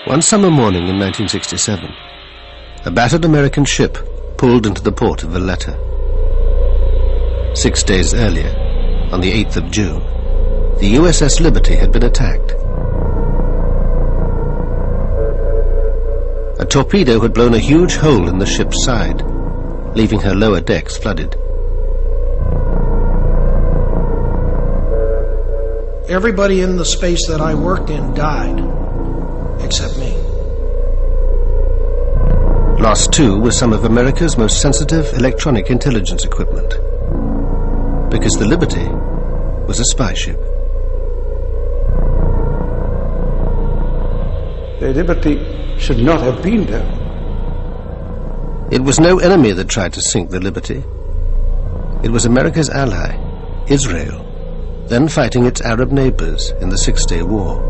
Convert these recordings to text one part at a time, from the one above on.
One summer morning in 1967, a battered American ship pulled into the port of Valletta. 6 days earlier, on the 8th of June, the USS Liberty had been attacked. A torpedo had blown a huge hole in the ship's side, leaving her lower decks flooded. Everybody in the space that I worked in died, except me. Lost too was some of America's most sensitive electronic intelligence equipment, because the Liberty was a spy ship. The Liberty should not have been there. It was no enemy that tried to sink the Liberty. It was America's ally, Israel, then fighting its Arab neighbors in the Six-Day War.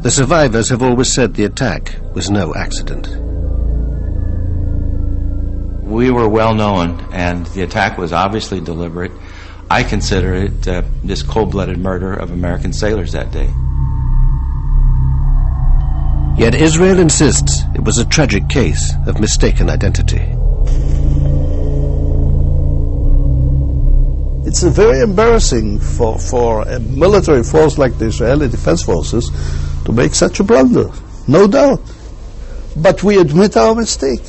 The survivors have always said the attack was no accident. We were well known, and the attack was obviously deliberate. I consider it this cold-blooded murder of American sailors that day. Yet Israel insists it was a tragic case of mistaken identity. It's very embarrassing for a military force like the Israeli Defense Forces to make such a blunder, no doubt. But we admit our mistake.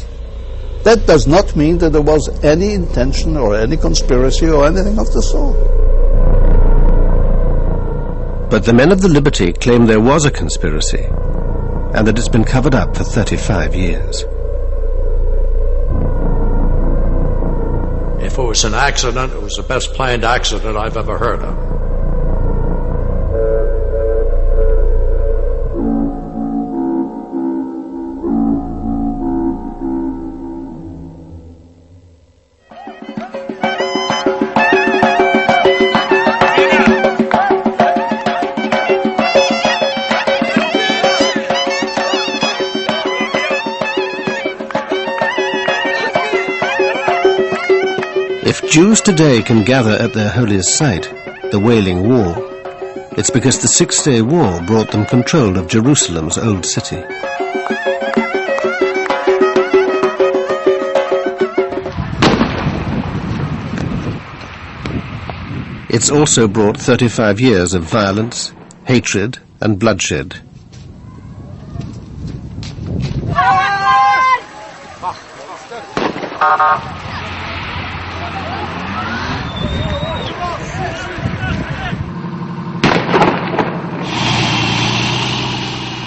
That does not mean that there was any intention or any conspiracy or anything of the sort. But the men of the Liberty claim there was a conspiracy, and that it's been covered up for 35 years. If it was an accident, it was the best planned accident I've ever heard of. If Jews today can gather at their holiest site, the Wailing Wall, it's because the Six-Day War brought them control of Jerusalem's old city. It's also brought 35 years of violence, hatred, and bloodshed.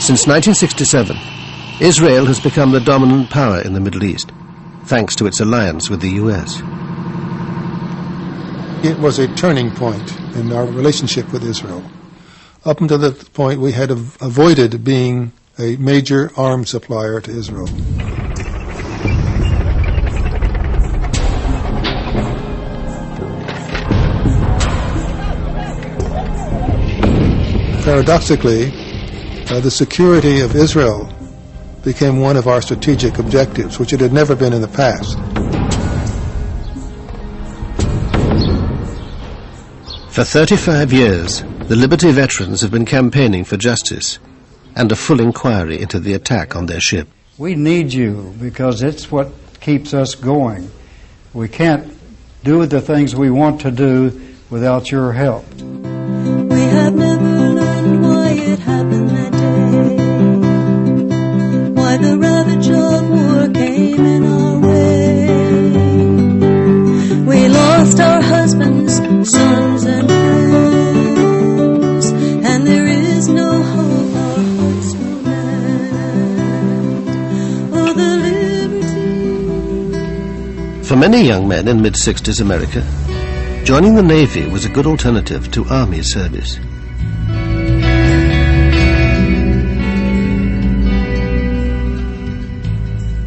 Since 1967, Israel has become the dominant power in the Middle East, thanks to its alliance with the US. It was a turning point in our relationship with Israel. Up until that point, we had avoided being a major arms supplier to Israel. Paradoxically, the security of Israel became one of our strategic objectives, which it had never been in the past. For 35 years, the Liberty veterans have been campaigning for justice and a full inquiry into the attack on their ship. We need you because it's what keeps us going. We can't do the things we want to do without your help. We have never learned why it happened that day, why the ravage of war came in our way. We lost our husbands, sons, and friends, and there is no hope our hearts will mend. Oh, the liberty. For many young men in mid-60s America, joining the Navy was a good alternative to Army service.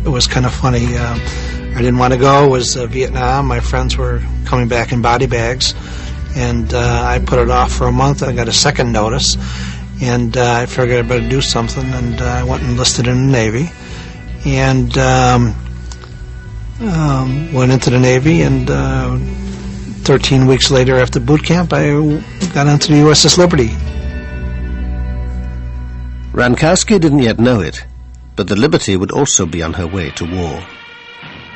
It was kind of funny. I didn't want to go. It was Vietnam. My friends were coming back in body bags, and I put it off for a month. I got a second notice, and I figured I better do something, and I went and enlisted in the Navy, and went into the Navy, and 13 weeks later after boot camp, I got onto the USS Liberty. Rankowski didn't yet know it, but the Liberty would also be on her way to war.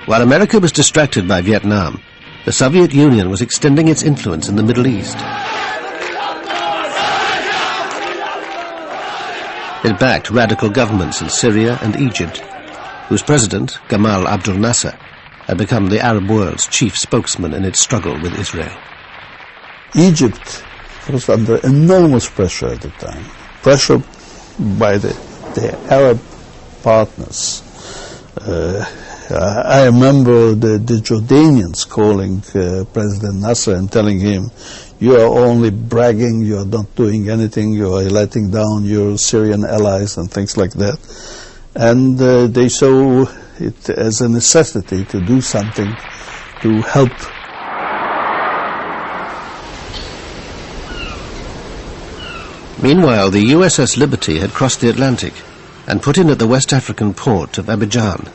While America was distracted by Vietnam, the Soviet Union was extending its influence in the Middle East. It backed radical governments in Syria and Egypt, whose president, Gamal Abdel Nasser, had become the Arab world's chief spokesman in its struggle with Israel. Egypt was under enormous pressure at the time, pressure by the Arab partners. I remember the Jordanians calling President Nasser and telling him, "You are only bragging, you are not doing anything, you are letting down your Syrian allies," and things like that. And they saw it as a necessity to do something to help. Meanwhile, the USS Liberty had crossed the Atlantic and put in at the West African port of Abidjan.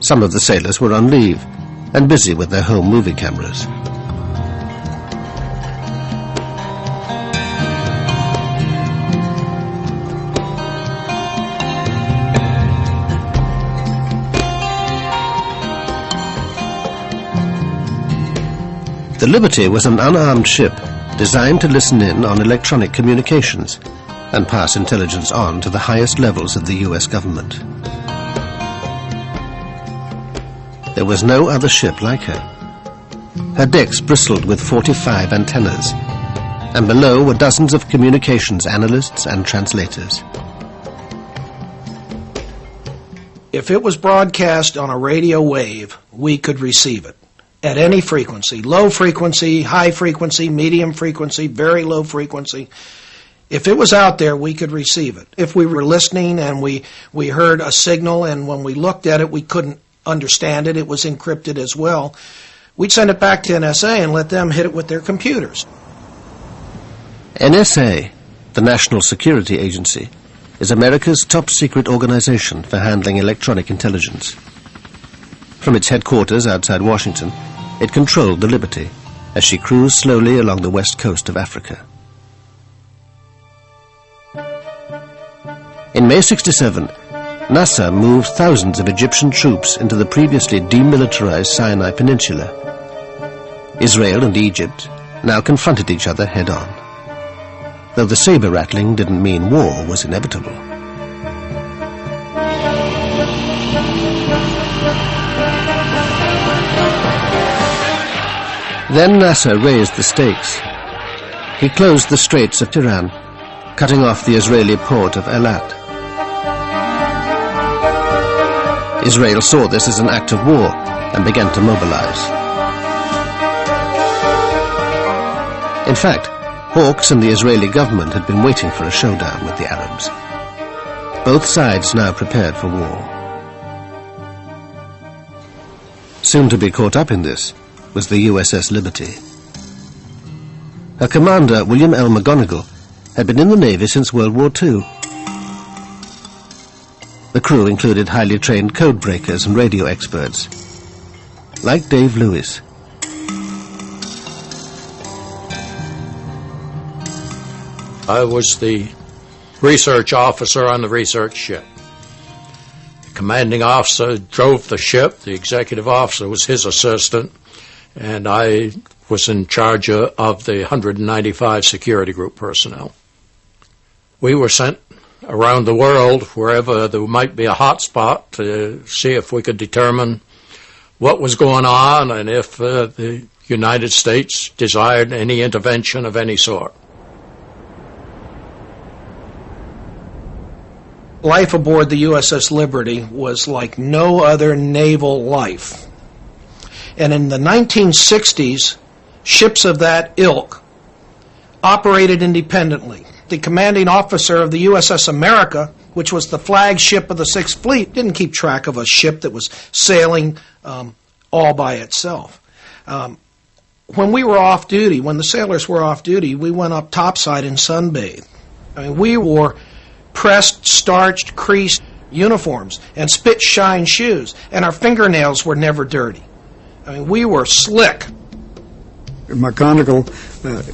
Some of the sailors were on leave and busy with their home movie cameras. The Liberty was an unarmed ship designed to listen in on electronic communications and pass intelligence on to the highest levels of the US government. There was no other ship like her. Her decks bristled with 45 antennas, and below were dozens of communications analysts and translators. If it was broadcast on a radio wave, we could receive it at any frequency, low frequency, high frequency, medium frequency, very low frequency. If it was out there, we could receive it. If we were listening and we heard a signal, and when we looked at it, we couldn't understand it, it was encrypted as well, we'd send it back to NSA and let them hit it with their computers. NSA, the National Security Agency, is America's top-secret organization for handling electronic intelligence. From its headquarters outside Washington, it controlled the Liberty as she cruised slowly along the west coast of Africa. In May '67, Nasser moved thousands of Egyptian troops into the previously demilitarized Sinai Peninsula. Israel and Egypt now confronted each other head-on, though the saber rattling didn't mean war was inevitable. Then Nasser raised the stakes. He closed the Straits of Tiran, cutting off the Israeli port of Eilat. Israel saw this as an act of war and began to mobilize. In fact, Hawks and the Israeli government had been waiting for a showdown with the Arabs. Both sides now prepared for war. Soon to be caught up in this was the USS Liberty. Her commander, William L. McGonigal, had been in the Navy since World War II. The crew included highly trained code breakers and radio experts, like Dave Lewis. I was the research officer on the research ship. The commanding officer drove the ship. The executive officer was his assistant, and I was in charge of the 195 security group personnel. We were sent around the world, wherever there might be a hot spot, to see if we could determine what was going on and if the United States desired any intervention of any sort. Life aboard the USS Liberty was like no other naval life. And in the 1960s, ships of that ilk operated independently. The commanding officer of the USS America, which was the flagship of the Sixth Fleet, didn't keep track of a ship that was sailing all by itself. When we were off duty, when the sailors were off duty, we went up topside and sunbathed. I mean, we wore pressed, starched, creased uniforms and spit-shine shoes, and our fingernails were never dirty. I mean, we were slick. McGonigal,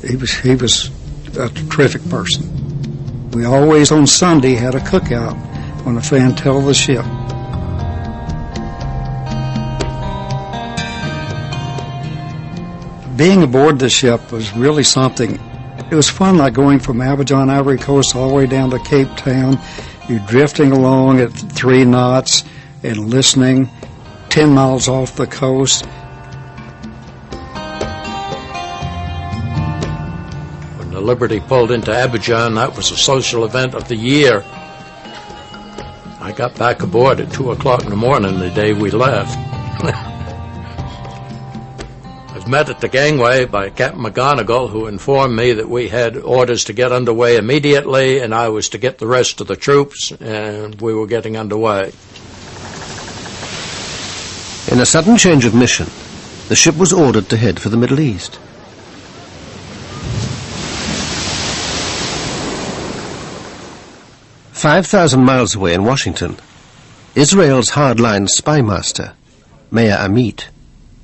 he was a terrific person. We always on Sunday had a cookout on the fantail of the ship. Being aboard the ship was really something. It was fun, like going from Abidjan, Ivory Coast, all the way down to Cape Town. You're drifting along at 3 knots and listening 10 miles off the coast. When the Liberty pulled into Abidjan, that was a social event of the year. I got back aboard at 2 o'clock in the morning the day we left. I was met at the gangway by Captain McGonigal, who informed me that we had orders to get underway immediately, and I was to get the rest of the troops, and we were getting underway. In a sudden change of mission, the ship was ordered to head for the Middle East. "5,000 miles away in Washington, Israel's hardline spy master, Meir Amit,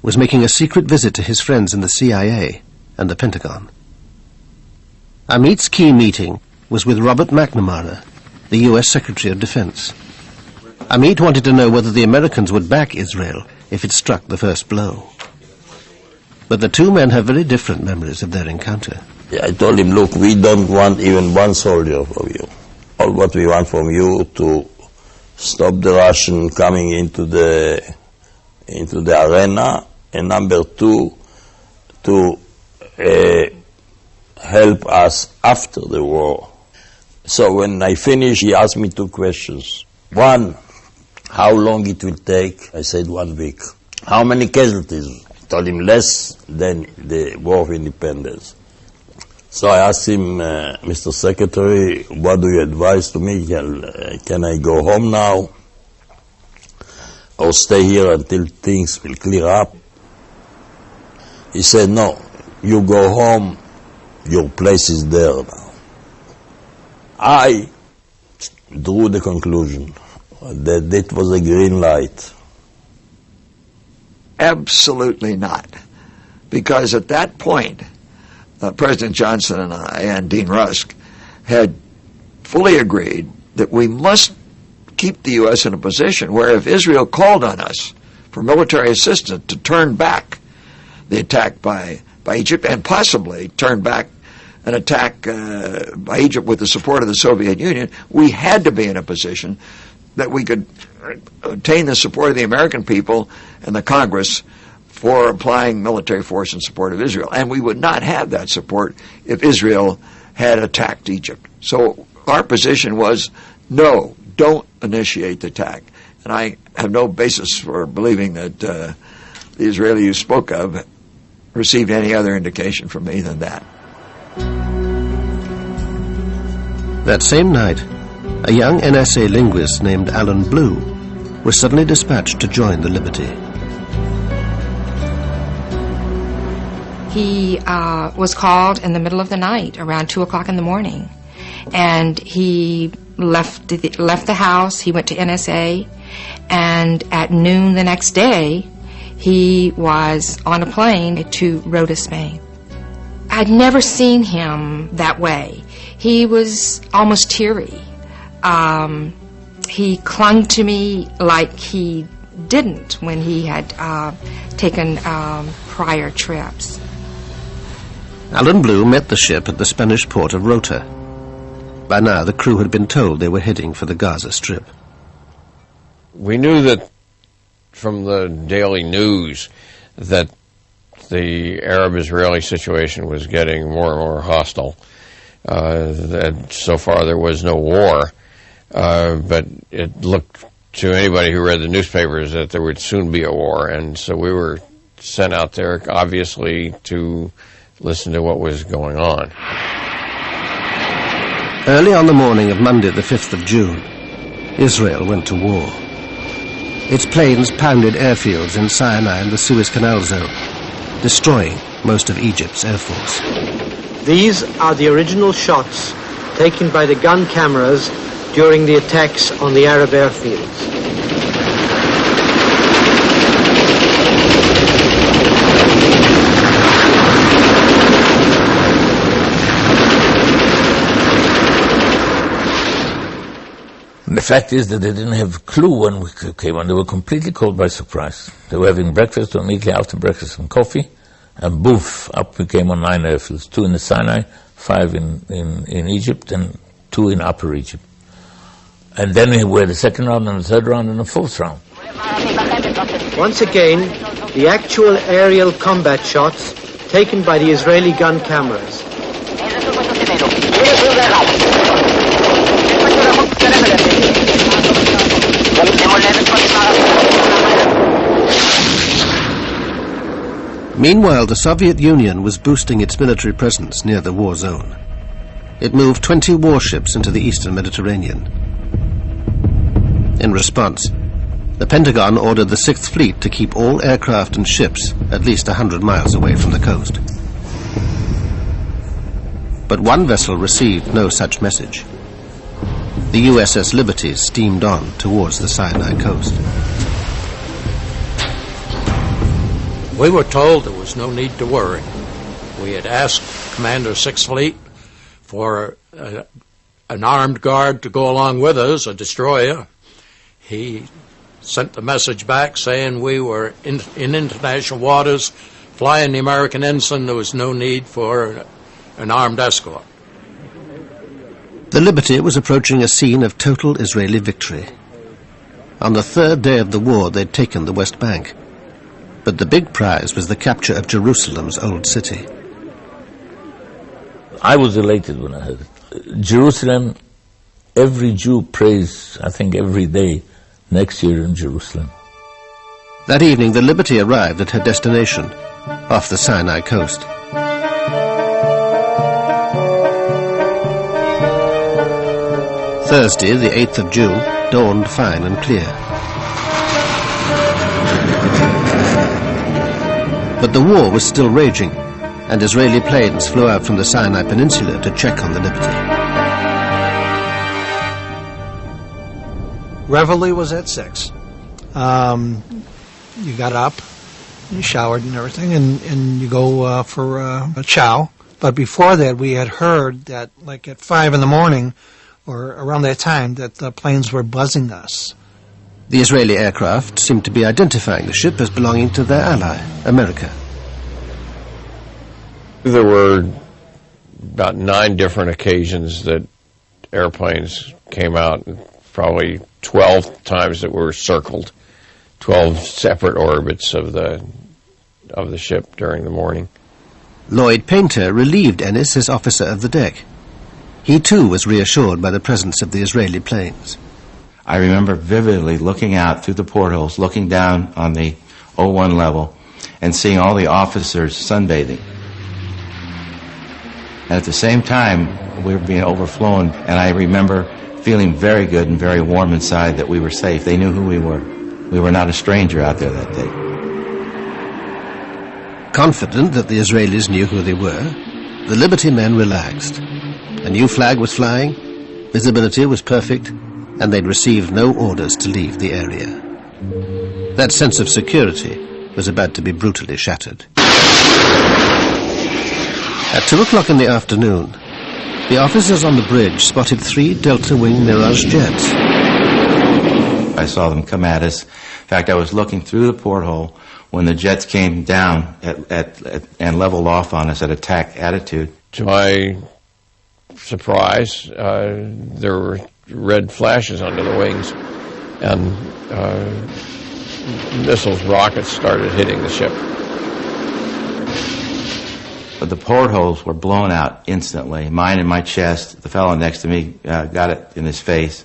was making a secret visit to his friends in the CIA and the Pentagon. Amit's key meeting was with Robert McNamara, the U.S. Secretary of Defense. Amit wanted to know whether the Americans would back Israel if it struck the first blow. But the two men have very different memories of their encounter. I told him, look, we don't want even one soldier from you. All what we want from you to stop the Russian coming into the arena, and number 2, to help us after the war. So when I finished, he asked me 2 questions. 1, how long it will take? I said 1 week. How many casualties? I told him less than the War of Independence. So I asked him, Mr. Secretary, what do you advise to me? Can I go home now or stay here until things will clear up? He said, no, you go home, your place is there now. I drew the conclusion that it was a green light. Absolutely not. Because at that point, President Johnson and I and Dean Rusk had fully agreed that we must keep the U.S. in a position where if Israel called on us for military assistance to turn back the attack by Egypt and possibly turn back an attack by Egypt with the support of the Soviet Union, we had to be in a position that we could obtain the support of the American people and the Congress for applying military force in support of Israel. And we would not have that support if Israel had attacked Egypt. So our position was, no, don't initiate the attack. And I have no basis for believing that the Israeli you spoke of received any other indication from me than that. That same night, a young NSA linguist named Alan Blue was suddenly dispatched to join the Liberty. He was called in the middle of the night, around 2 o'clock in the morning, and he left the house. He went to NSA, and at noon the next day, he was on a plane to Rota, Spain. I'd never seen him that way. He was almost teary. He clung to me like he didn't when he had taken prior trips. Alan Blue met the ship at the Spanish port of Rota. By now, the crew had been told they were heading for the Gaza Strip. We knew that from the daily news that the Arab-Israeli situation was getting more and more hostile. That so far there was no war, but it looked to anybody who read the newspapers that there would soon be a war, and so we were sent out there, obviously, to listen to what was going on. Early on the morning of Monday, the 5th of June, Israel went to war. Its planes pounded airfields in Sinai and the Suez Canal zone, destroying most of Egypt's air force. These are the original shots taken by the gun cameras during the attacks on the Arab airfields. The fact is that they didn't have a clue when we came on. They were completely caught by surprise. They were having breakfast, or immediately after breakfast, some coffee, and boof, up we came on 9 airfields, 2 in the Sinai, 5 in Egypt, and 2 in Upper Egypt. And then we had the second round, and the third round, and the fourth round. Once again, the actual aerial combat shots taken by the Israeli gun cameras. Meanwhile, the Soviet Union was boosting its military presence near the war zone. It moved 20 warships into the eastern Mediterranean. In response, the Pentagon ordered the 6th Fleet to keep all aircraft and ships at least 100 miles away from the coast. But one vessel received no such message. The USS Liberty steamed on towards the Sinai coast. We were told there was no need to worry. We had asked Commander 6th Fleet for an armed guard to go along with us, a destroyer. He sent the message back saying we were in international waters, flying the American ensign. There was no need for an armed escort. The Liberty was approaching a scene of total Israeli victory. On the 3rd day of the war, they'd taken the West Bank. But the big prize was the capture of Jerusalem's old city. I was elated when I heard it. Jerusalem, every Jew prays, I think, every day next year in Jerusalem. That evening, the Liberty arrived at her destination, off the Sinai coast. Thursday, the 8th of June, dawned fine and clear. But the war was still raging, and Israeli planes flew out from the Sinai Peninsula to check on the Liberty. Reveille was at 6. You got up, you showered and everything, and you go for a chow. But before that, we had heard that, like at 5 in the morning, or around that time, that the planes were buzzing us. The Israeli aircraft seemed to be identifying the ship as belonging to their ally, America. There were about 9 different occasions that airplanes came out, probably 12 times that were circled, 12 separate orbits of the ship during the morning. Lloyd Painter relieved Ennis as officer of the deck. He too was reassured by the presence of the Israeli planes. I remember vividly looking out through the portholes, looking down on the 01 level, and seeing all the officers sunbathing. And at the same time, we were being overflown, and I remember feeling very good and very warm inside that we were safe. They knew who we were. We were not a stranger out there that day. Confident that the Israelis knew who they were, the Liberty men relaxed. A new flag was flying, visibility was perfect, and they'd received no orders to leave the area. That sense of security was about to be brutally shattered. At 2 o'clock in the afternoon, the officers on the bridge spotted 3 Delta-wing Mirage jets. I saw them come at us. In fact, I was looking through the porthole when the jets came down and leveled off on us at attack attitude. To my surprise, there were red flashes under the wings, and missiles, rockets started hitting the ship. But the portholes were blown out instantly. Mine in my chest. The fellow next to me got it in his face.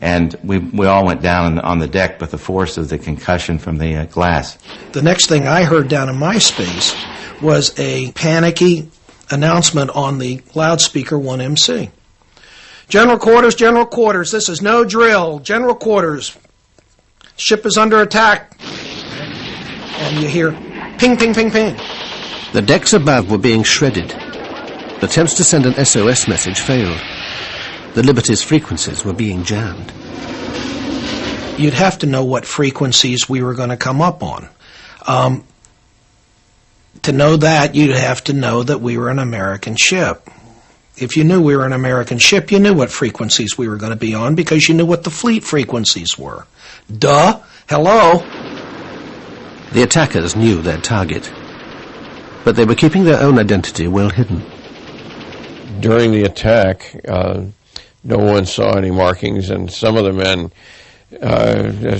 And we all went down on the deck with the force of the concussion from the glass. The next thing I heard down in my space was a panicky announcement on the loudspeaker 1MC. General quarters, this is no drill. General quarters, ship is under attack. And you hear ping, ping, ping, ping. The decks above were being shredded. Attempts to send an SOS message failed. The Liberty's frequencies were being jammed. You'd have to know what frequencies we were going to come up on. To know that, you'd have to know that we were an American ship. If you knew we were an American ship, you knew what frequencies we were going to be on because you knew what the fleet frequencies were. Duh! Hello! The attackers knew their target, but they were keeping their own identity well hidden. During the attack, no one saw any markings, and some of the men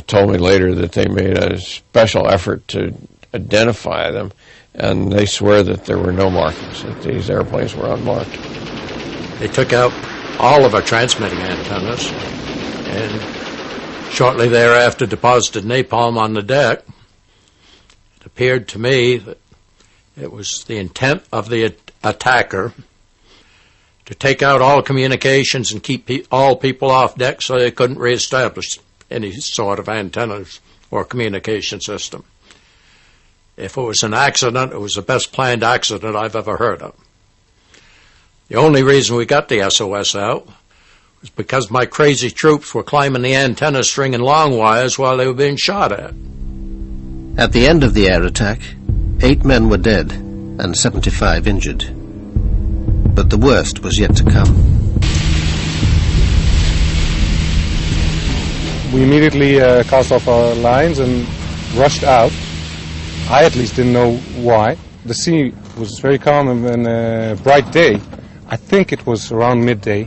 told me later that they made a special effort to identify them, and they swear that there were no markings, that these airplanes were unmarked. They took out all of our transmitting antennas, and shortly thereafter deposited napalm on the deck. It appeared to me that it was the intent of the attacker to take out all communications and keep all people off deck so they couldn't reestablish any sort of antennas or communication system. If it was an accident, it was the best planned accident I've ever heard of. The only reason we got the SOS out was because my crazy troops were climbing the antenna stringing long wires while they were being shot at. At the end of the air attack, 8 men were dead and 75 injured. But the worst was yet to come. We immediately cast off our lines and rushed out. I at least didn't know why. The sea was very calm and a bright day. I think it was around midday,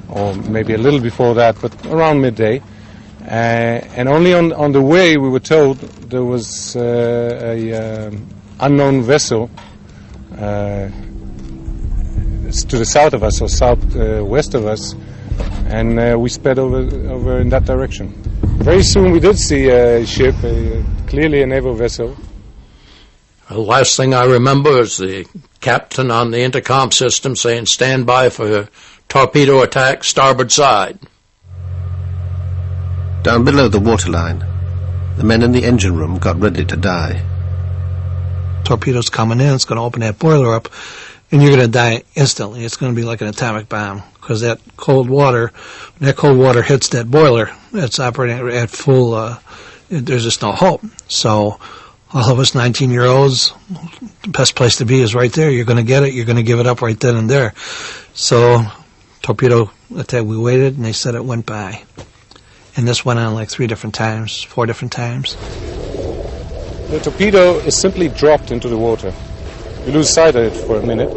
or maybe a little before that, but around midday. And only on the way we were told there was a unknown vessel to the south of us, or southwest of us, and we sped over in that direction. Very soon we did see a ship, clearly a naval vessel. The last thing I remember is the captain on the intercom system saying, "Stand by for torpedo attack, starboard side." Down below the waterline, the men in the engine room got ready to die. Torpedoes coming in, it's going to open that boiler up, and you're going to die instantly. It's going to be like an atomic bomb, because that cold water hits that boiler, it's operating at full, there's just no hope. So all of us 19-year-olds, the best place to be is right there. You're going to get it, you're going to give it up right then and there. So torpedo attack, we waited, and they said it went by. And this went on like 4 different times. The torpedo is simply dropped into the water. You lose sight of it for a minute,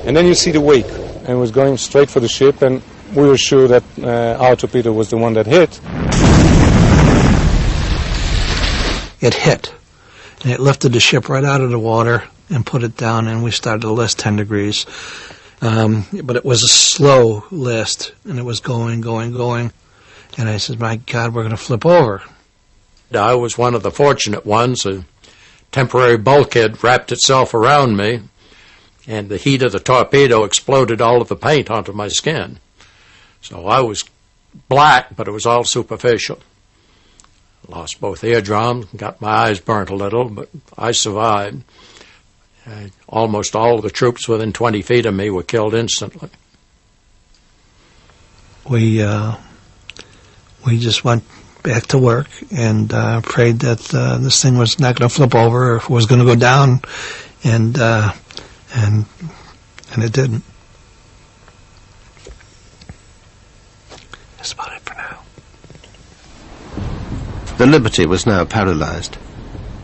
and then you see the wake, and it was going straight for the ship, and we were sure that our torpedo was the one that hit. It hit, and it lifted the ship right out of the water and put it down, and we started to list 10 degrees. But it was a slow list, and it was going. And I said, my God, we're going to flip over. I was one of the fortunate ones. A temporary bulkhead wrapped itself around me, and the heat of the torpedo exploded all of the paint onto my skin. So I was black, but it was all superficial. Lost both eardrums, got my eyes burnt a little, but I survived. Almost all of the troops within 20 feet of me were killed instantly. We just went back to work and prayed that this thing was not going to flip over, or if it was going to go down, and it didn't. That's about it for now. The Liberty was now paralyzed,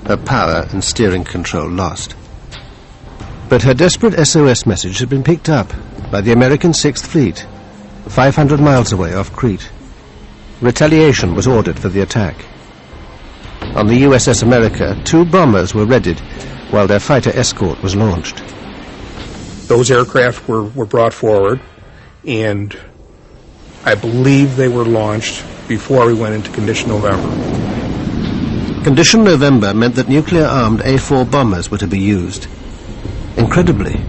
her power and steering control lost. But her desperate SOS message had been picked up by the American 6th Fleet, 500 miles away off Crete. Retaliation was ordered for the attack. On the USS America, 2 bombers were readied while their fighter escort was launched. Those aircraft were brought forward, and I believe they were launched before we went into Condition November. Condition November meant that nuclear-armed A-4 bombers were to be used. Incredibly,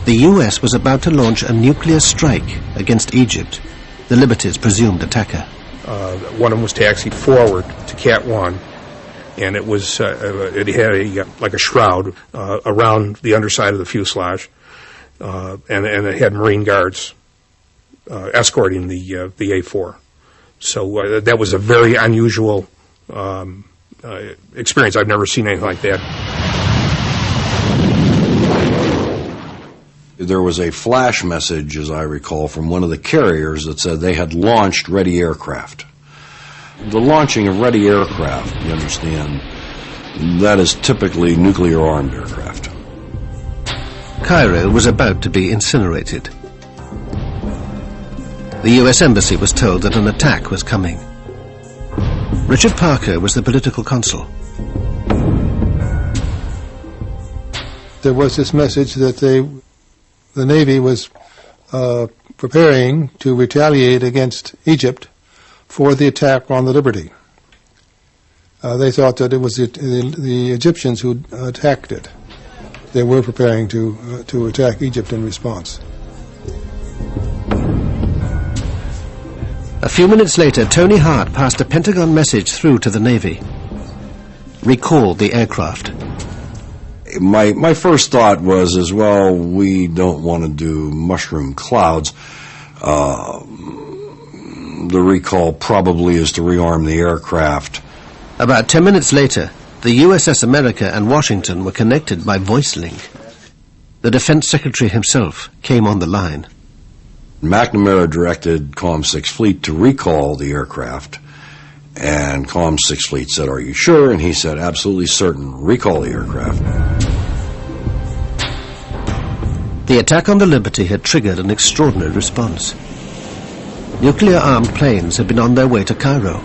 the US was about to launch a nuclear strike against Egypt, the Liberty's presumed attacker. One of them was taxied forward to Cat 1, and it was it had like a shroud around the underside of the fuselage, and it had Marine guards escorting the A4. So that was a very unusual experience. I've never seen anything like that. There was a flash message, as I recall, from one of the carriers that said they had launched ready aircraft. The launching of ready aircraft, you understand, that is typically nuclear-armed aircraft. Cairo was about to be incinerated. The U.S. Embassy was told that an attack was coming. Richard Parker was the political consul. There was this message that the Navy was preparing to retaliate against Egypt for the attack on the Liberty. They thought that it was the Egyptians who attacked it. They were preparing to attack Egypt in response. A few minutes later, Tony Hart passed a Pentagon message through to the Navy. Recall the aircraft. My first thought was, as well, we don't want to do mushroom clouds. The recall probably is to rearm the aircraft. About 10 minutes later, the USS America and Washington were connected by voice link. The Defense Secretary himself came on the line. McNamara directed COM 6 Fleet to recall the aircraft, and COM 6 Fleet said, "Are you sure?" And he said, "Absolutely certain. Recall the aircraft." The attack on the Liberty had triggered an extraordinary response. Nuclear-armed planes had been on their way to Cairo.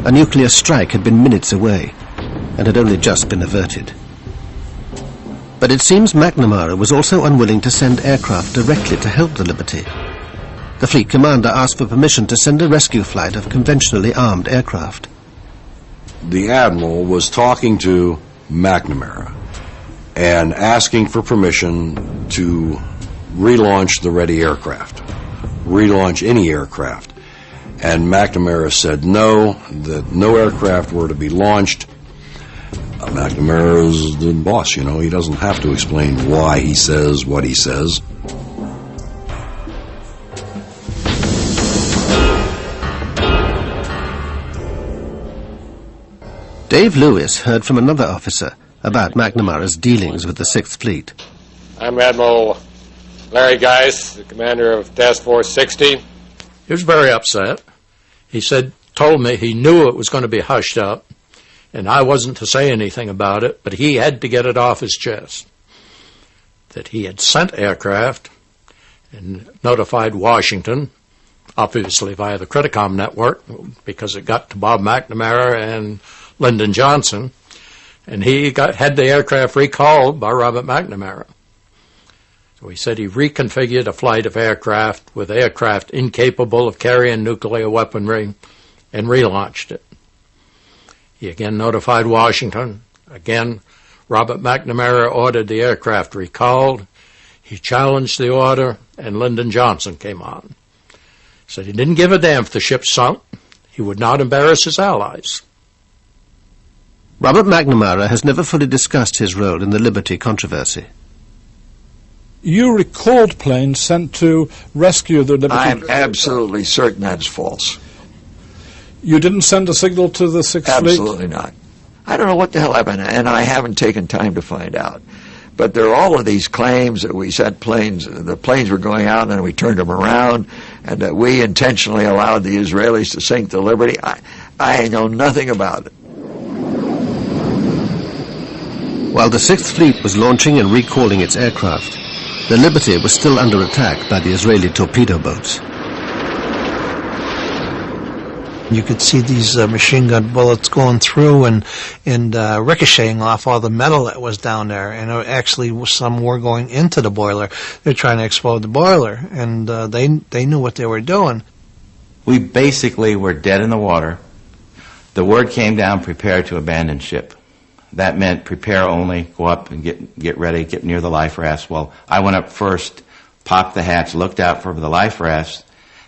A nuclear strike had been minutes away and had only just been averted. But it seems McNamara was also unwilling to send aircraft directly to help the Liberty. The fleet commander asked for permission to send a rescue flight of conventionally armed aircraft. The admiral was talking to McNamara and asking for permission to relaunch the ready aircraft, relaunch any aircraft. And McNamara said no, that no aircraft were to be launched. McNamara is the boss, you know. He doesn't have to explain why he says what he says. Dave Lewis heard from another officer about McNamara's dealings with the 6th Fleet. I'm Admiral Larry Geis, the commander of Task Force 60. He was very upset. He told me he knew it was going to be hushed up, and I wasn't to say anything about it, but he had to get it off his chest. That he had sent aircraft and notified Washington, obviously via the Criticom network, because it got to Bob McNamara and Lyndon Johnson, and he had the aircraft recalled by Robert McNamara. So he said he reconfigured a flight of aircraft with aircraft incapable of carrying nuclear weaponry and relaunched it. He again notified Washington. Again, Robert McNamara ordered the aircraft recalled. He challenged the order, and Lyndon Johnson came on. He said he didn't give a damn if the ship sunk. He would not embarrass his allies. Robert McNamara has never fully discussed his role in the Liberty controversy. You recalled planes sent to rescue the Liberty. I'm absolutely certain that's false. You didn't send a signal to the 6th Fleet? Absolutely not. I don't know what the hell happened, and I haven't taken time to find out. But there are all of these claims that we sent planes, the planes were going out and then we turned them around, and that we intentionally allowed the Israelis to sink the Liberty. I know nothing about it. While the 6th Fleet was launching and recalling its aircraft, the Liberty was still under attack by the Israeli torpedo boats. You could see these machine gun bullets going through and ricocheting off all the metal that was down there. And actually, some were going into the boiler. They're trying to explode the boiler, and they knew what they were doing. We basically were dead in the water. The word came down, prepare to abandon ship. That meant prepare only, go up and get ready, get near the life rafts. Well, I went up first, popped the hatch, looked out for the life rafts.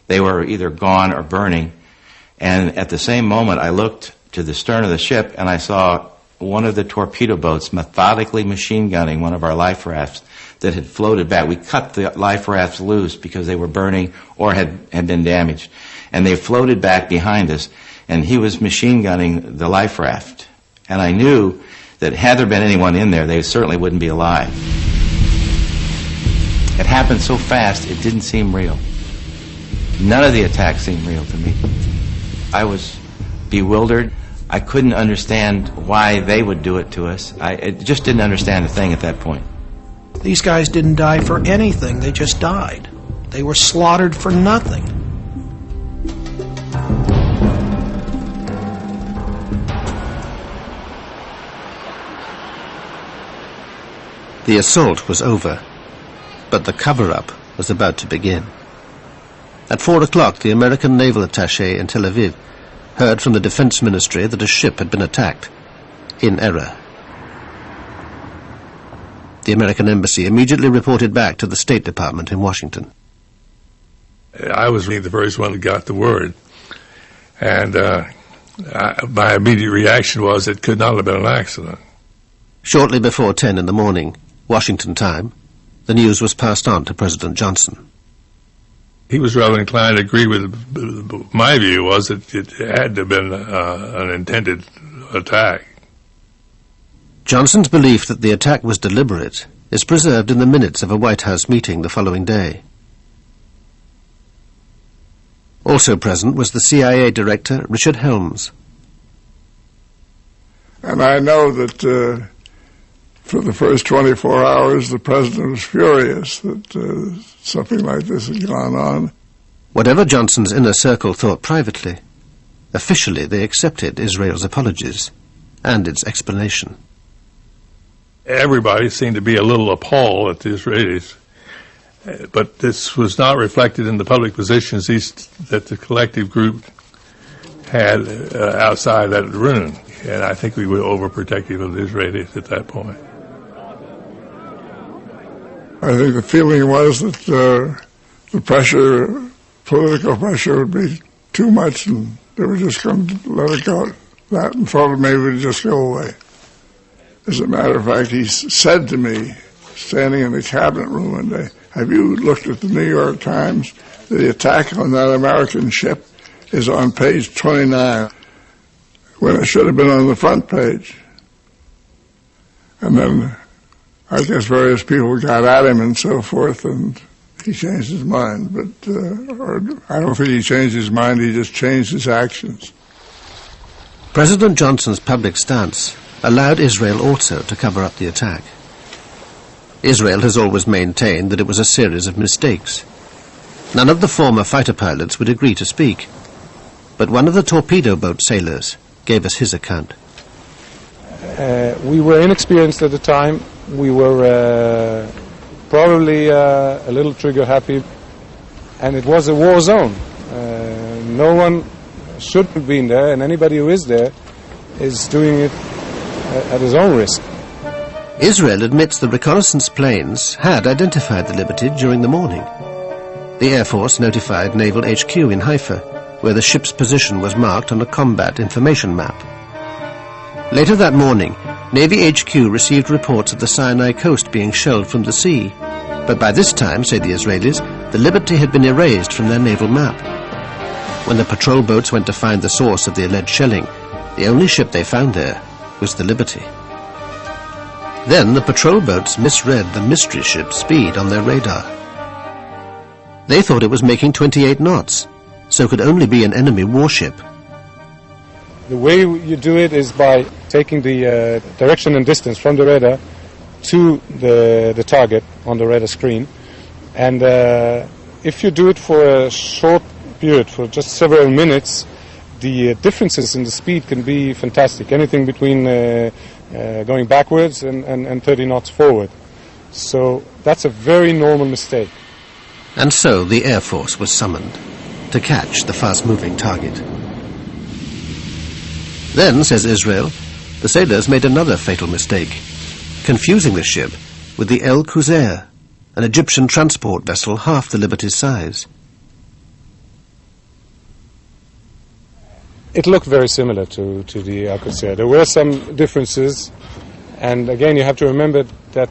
They were either gone or burning. And at the same moment, I looked to the stern of the ship, and I saw one of the torpedo boats methodically machine gunning one of our life rafts that had floated back. We cut the life rafts loose because they were burning or had been damaged. And they floated back behind us, and he was machine gunning the life raft. And I knew that had there been anyone in there, they certainly wouldn't be alive. It happened so fast, it didn't seem real. None of the attacks seemed real to me. I was bewildered. I couldn't understand why they would do it to us. I just didn't understand a thing at that point. These guys didn't die for anything, they just died. They were slaughtered for nothing. The assault was over, but the cover-up was about to begin. At 4 o'clock, the American naval attaché in Tel Aviv heard from the Defense Ministry that a ship had been attacked, in error. The American embassy immediately reported back to the State Department in Washington. I was the first one that got the word, and my immediate reaction was it could not have been an accident. Shortly before 10 in the morning, Washington time, the news was passed on to President Johnson. He was rather inclined to agree with my view was that it had to have been an intended attack. Johnson's belief that the attack was deliberate is preserved in the minutes of a White House meeting the following day. Also present was the CIA Director, Richard Helms. And I know that for the first 24 hours the President was furious that something like this had gone on. Whatever Johnson's inner circle thought privately, officially they accepted Israel's apologies and its explanation. Everybody seemed to be a little appalled at the Israelis, but this was not reflected in the public positions that the collective group had outside that room, and I think we were overprotective of the Israelis at that point. I think the feeling was that the pressure, political pressure, would be too much, and they were just going to let it go. That and thought maybe it would just go away. As a matter of fact, he said to me, standing in the cabinet room one day, "Have you looked at the New York Times? The attack on that American ship is on page 29, when it should have been on the front page." And then I guess various people got at him and so forth, and he changed his mind. But I don't think he changed his mind, he just changed his actions. President Johnson's public stance allowed Israel also to cover up the attack. Israel has always maintained that it was a series of mistakes. None of the former fighter pilots would agree to speak, but one of the torpedo boat sailors gave us his account. We were inexperienced at the time. We were probably a little trigger happy, and it was a war zone. No one should have been there, and anybody who is there is doing it at his own risk. Israel admits the reconnaissance planes had identified the Liberty during the morning. The Air Force notified Naval HQ in Haifa, where the ship's position was marked on a combat information map. Later that morning, Navy HQ received reports of the Sinai coast being shelled from the sea, but by this time, say the Israelis, the Liberty had been erased from their naval map. When the patrol boats went to find the source of the alleged shelling, the only ship they found there was the Liberty. Then the patrol boats misread the mystery ship's speed on their radar. They thought it was making 28 knots, so could only be an enemy warship. The way you do it is by taking the direction and distance from the radar to the target on the radar screen. And if you do it for a short period, for just several minutes, the differences in the speed can be fantastic. Anything between going backwards and 30 knots forward. So that's a very normal mistake. And so the Air Force was summoned to catch the fast-moving target. Then, says Israel, the sailors made another fatal mistake, confusing the ship with the El Qusair, an Egyptian transport vessel half the Liberty's size. It looked very similar to the Alcocer. There were some differences, and again, you have to remember that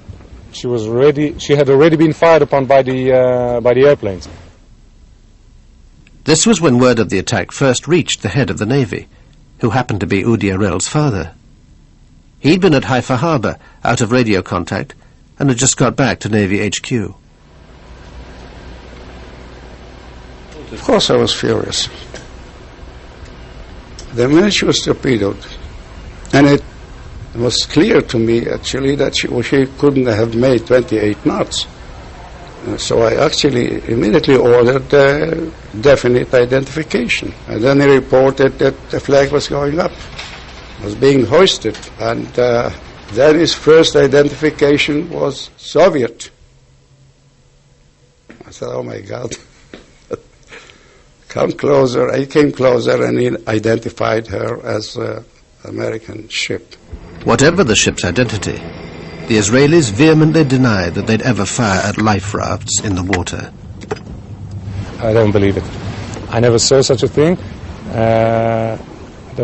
she had already been fired upon by the airplanes. This was when word of the attack first reached the head of the Navy, who happened to be Udi Arel's father. He'd been at Haifa Harbor, out of radio contact, and had just got back to Navy HQ. Of course I was furious. The minute she was torpedoed, and it was clear to me actually that she couldn't have made 28 knots. So I actually immediately ordered definite identification. And then he reported that the flag was going up, was being hoisted. And then his first identification was Soviet. I said, oh my God. Come closer. I came closer and he identified her as an American ship. Whatever the ship's identity, the Israelis vehemently denied that they'd ever fire at life rafts in the water. I don't believe it. I never saw such a thing. There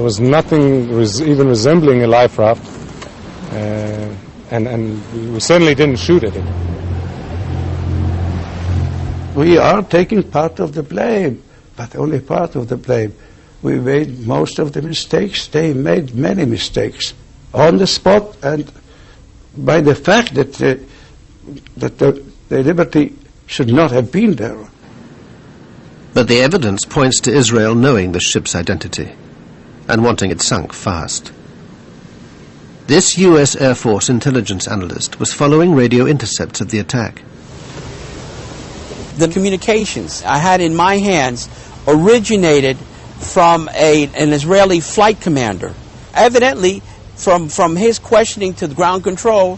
was nothing even resembling a life raft, and we certainly didn't shoot at it. We are taking part of the blame, but only part of the blame. We made most of the mistakes. They made many mistakes on the spot, and by the fact that the Liberty should not have been there. But the evidence points to Israel knowing the ship's identity and wanting it sunk fast. This U.S. Air Force intelligence analyst was following radio intercepts of the attack. The communications I had in my hands originated from an Israeli flight commander. Evidently, from his questioning to the ground control,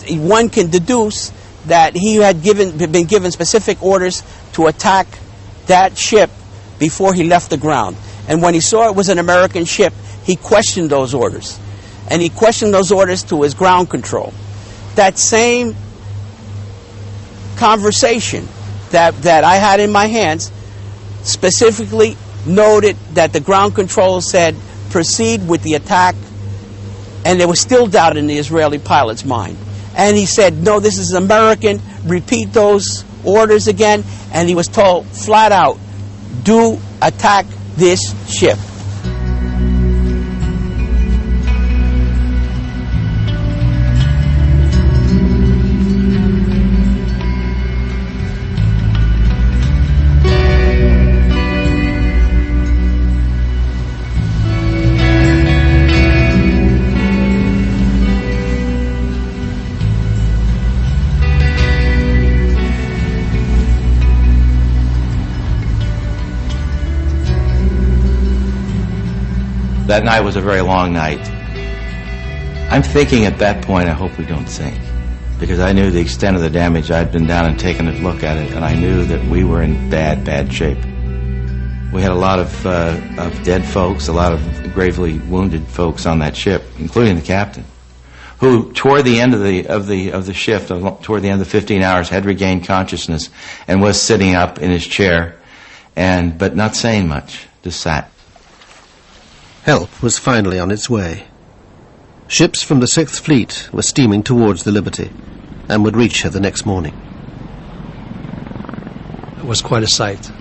one can deduce that he had been given specific orders to attack that ship before he left the ground. And when he saw it was an American ship, he questioned those orders. And he questioned those orders to his ground control. That same conversation that I had in my hands specifically noted that the ground control said, proceed with the attack, and there was still doubt in the Israeli pilot's mind. And he said, no, this is American, repeat those orders again, and he was told flat out, do attack this ship. That night was a very long night. I'm thinking at that point, I hope we don't sink, because I knew the extent of the damage. I'd been down and taken a look at it, and I knew that we were in bad, bad shape. We had a lot of dead folks, a lot of gravely wounded folks on that ship, including the captain, who toward the end of the shift, toward the end of the 15 hours, had regained consciousness and was sitting up in his chair, but not saying much, just sat. Help was finally on its way. Ships from the 6th Fleet were steaming towards the Liberty and would reach her the next morning. It was quite a sight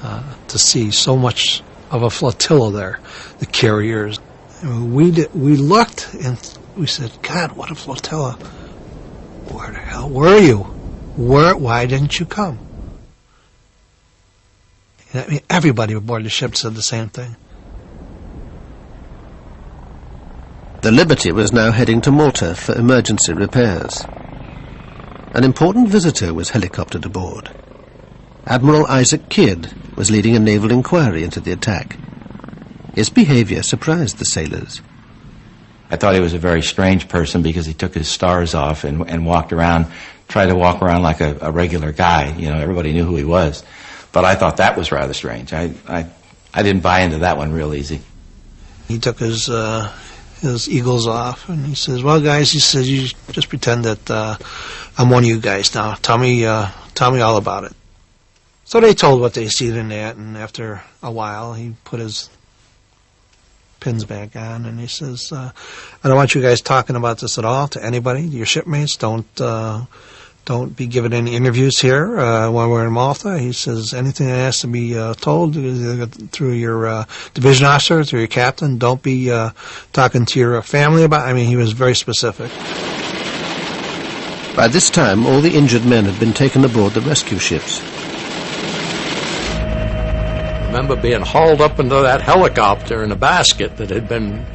to see so much of a flotilla there, the carriers. We looked and we said, God, what a flotilla. Where the hell were you? Why didn't you come? I mean, everybody aboard the ship said the same thing. The Liberty was now heading to Malta for emergency repairs. An important visitor was helicoptered aboard. Admiral Isaac Kidd was leading a naval inquiry into the attack. His behavior surprised the sailors. I thought he was a very strange person because he took his stars off and walked around, tried to walk around like a regular guy. You know, everybody knew who he was. But I thought that was rather strange. I didn't buy into that one real easy. He took his eagles off, and he says, well, guys, he says, you just pretend that I'm one of you guys now. Tell me all about it. So they told what they seen in that, and after a while, he put his pins back on, and he says, I don't want you guys talking about this at all to anybody, your shipmates. Don't be giving any interviews here when we're in Malta. He says, anything that has to be told through your division officer, through your captain, don't be talking to your family about it. I mean, he was very specific. By this time, all the injured men had been taken aboard the rescue ships. I remember being hauled up into that helicopter in a basket that had been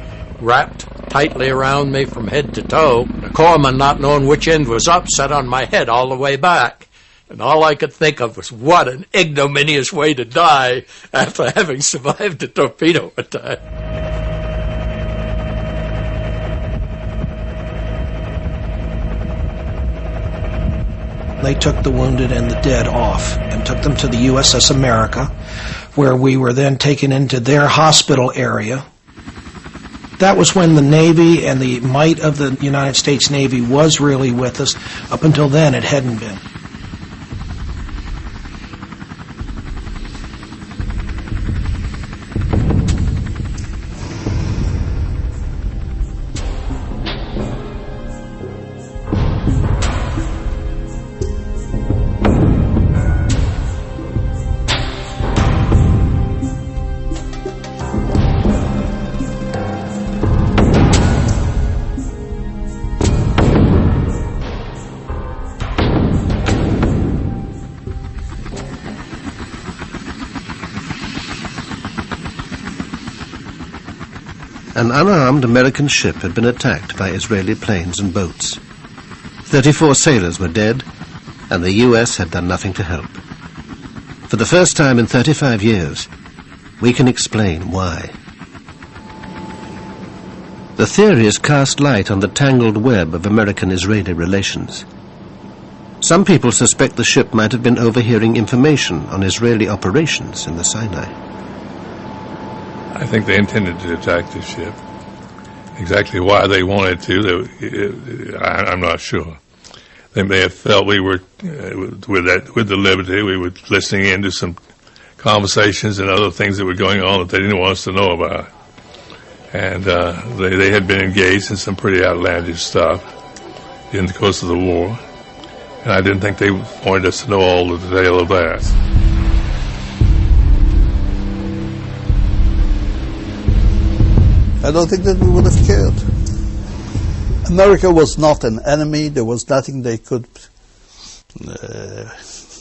wrapped tightly around me from head to toe. The corpsman, not knowing which end was up, sat on my head all the way back. And all I could think of was, what an ignominious way to die after having survived a torpedo attack. They took the wounded and the dead off and took them to the USS America, where we were then taken into their hospital area. That was when the Navy and the might of the United States Navy was really with us. Up until then, it hadn't been. An unarmed American ship had been attacked by Israeli planes and boats. 34 sailors were dead, and the U.S. had done nothing to help. For the first time in 35 years, we can explain why. The theories cast light on the tangled web of American-Israeli relations. Some people suspect the ship might have been overhearing information on Israeli operations in the Sinai. I think they intended to attack the ship. Exactly why they wanted to, I'm not sure. They may have felt we were, with the Liberty, we were listening into some conversations and other things that were going on that they didn't want us to know about. And they had been engaged in some pretty outlandish stuff in the course of the war. And I didn't think they wanted us to know all the detail of that. I don't think that we would have cared. America was not an enemy. There was nothing they could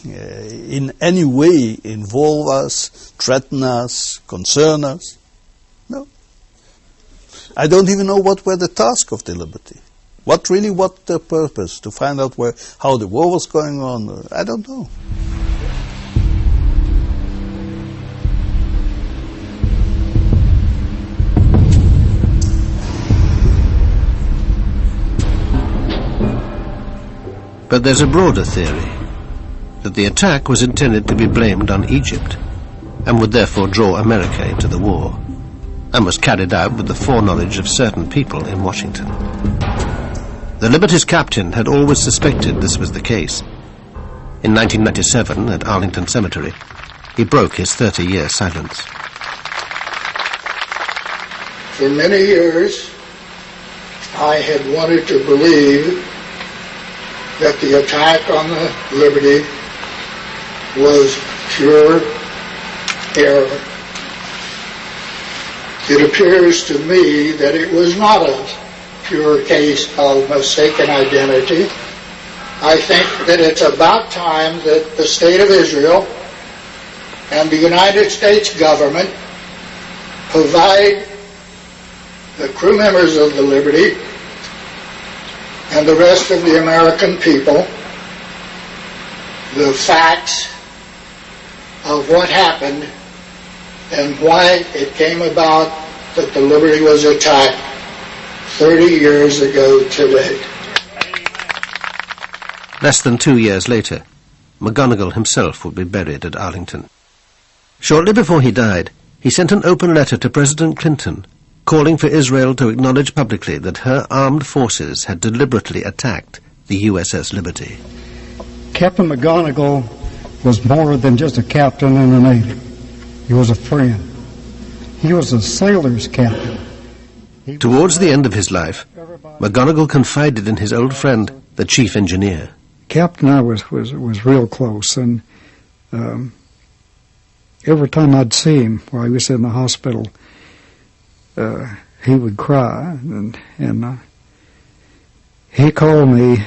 in any way involve us, threaten us, concern us. No. I don't even know what were the task of the Liberty. What their purpose? To find out how the war was going on? I don't know. But there's a broader theory, that the attack was intended to be blamed on Egypt, and would therefore draw America into the war, and was carried out with the foreknowledge of certain people in Washington. The Liberty's captain had always suspected this was the case. In 1997, at Arlington Cemetery, he broke his 30-year silence. For many years, I had wanted to believe that the attack on the Liberty was pure error. It appears to me that it was not a pure case of mistaken identity. I think that it's about time that the State of Israel and the United States government provide the crew members of the Liberty and the rest of the American people the facts of what happened and why it came about that the Liberty was attacked 30 years ago today. Less than 2 years later, McGonigal himself would be buried at Arlington. Shortly before he died, he sent an open letter to President Clinton calling for Israel to acknowledge publicly that her armed forces had deliberately attacked the USS Liberty. Captain McGonigal was more than just a captain in the Navy. He was a friend. He was a sailor's captain. Towards the end of his life, McGonigal confided in his old friend, the chief engineer. Captain and I was real close, and every time I'd see him while he was in the hospital, he would cry, and he called me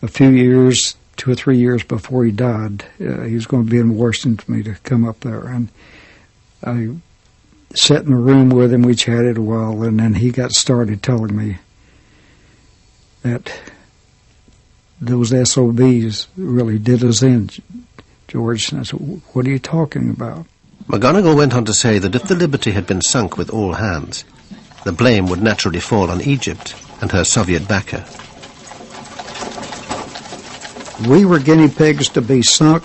a few years, 2 or 3 years before he died. He was going to be in Washington for me to come up there, and I sat in a room with him. We chatted a while, and then he got started telling me that those SOBs really did us in, George. And I said, what are you talking about? McGonigal went on to say that if the Liberty had been sunk with all hands, the blame would naturally fall on Egypt and her Soviet backer. We were guinea pigs to be sunk,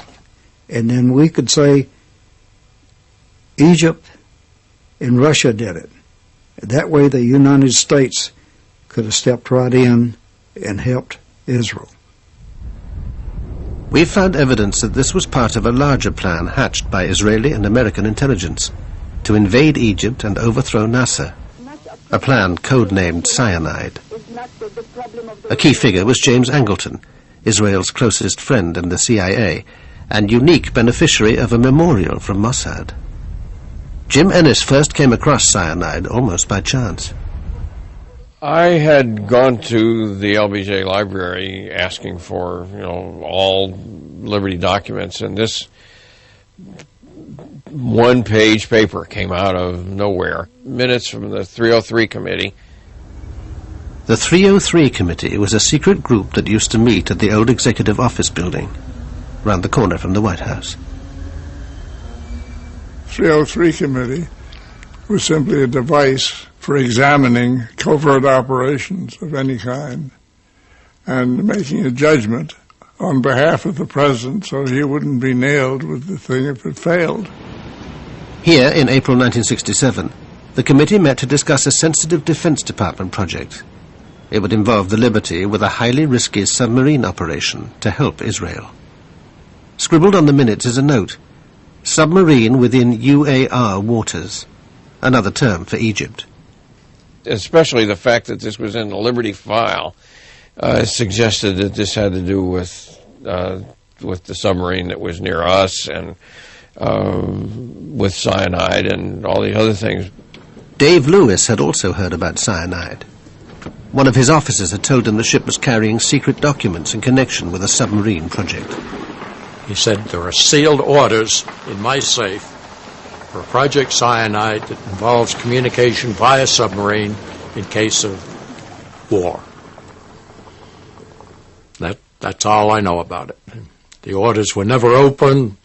and then we could say Egypt and Russia did it. That way the United States could have stepped right in and helped Israel. We found evidence that this was part of a larger plan hatched by Israeli and American intelligence to invade Egypt and overthrow Nasser, a plan codenamed Cyanide. A key figure was James Angleton, Israel's closest friend in the CIA, and unique beneficiary of a memorial from Mossad. Jim Ennis first came across cyanide almost by chance. I had gone to the LBJ library asking for, all Liberty documents, and this one-page paper came out of nowhere. Minutes from the 303 committee. The 303 committee was a secret group that used to meet at the old executive office building, round the corner from the White House. 303 committee was simply a device for examining covert operations of any kind and making a judgment on behalf of the president so he wouldn't be nailed with the thing if it failed. Here in April 1967, the committee met to discuss a sensitive Defense Department project. It would involve the Liberty with a highly risky submarine operation to help Israel. Scribbled on the minutes is a note: submarine within UAR waters, another term for Egypt. Especially the fact that this was in the Liberty file suggested that this had to do with the submarine that was near us and with cyanide and all the other things. Dave Lewis had also heard about cyanide. One of his officers had told him the ship was carrying secret documents in connection with a submarine project. He said, there are sealed orders in my safe for Project Cyanide that involves communication via submarine in case of war. That's all I know about it. The orders were never opened.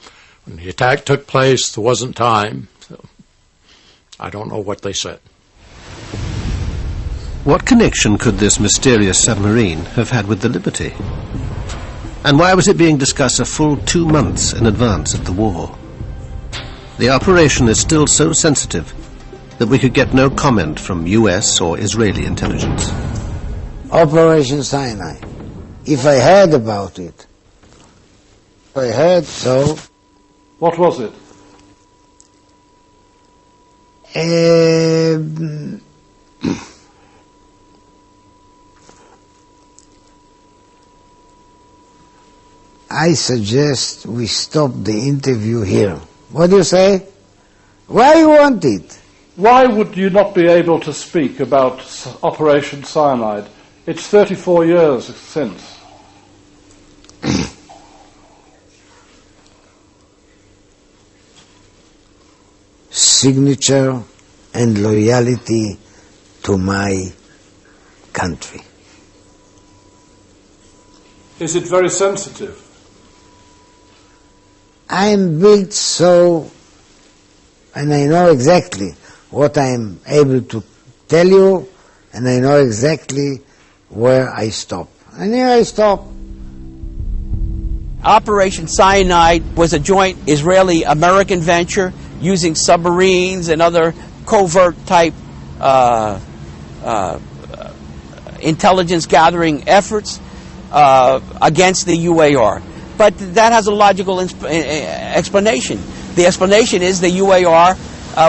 When the attack took place, there wasn't time. So I don't know what they said. What connection could this mysterious submarine have had with the Liberty? And why was it being discussed a full 2 months in advance of the war? The operation is still so sensitive that we could get no comment from US or Israeli intelligence. Operation Sinai. If I heard about it, I heard so. What was it? I suggest we stop the interview here. What do you say? Why you want it? Why would you not be able to speak about Operation Cyanide? It's 34 years since. Signature and loyalty to my country. Is it very sensitive? I'm built so, and I know exactly what I'm able to tell you, and I know exactly where I stop. And here I stop. Operation Cyanide was a joint Israeli-American venture using submarines and other covert-type intelligence-gathering efforts against the UAR. But that has a logical explanation. The explanation is the UAR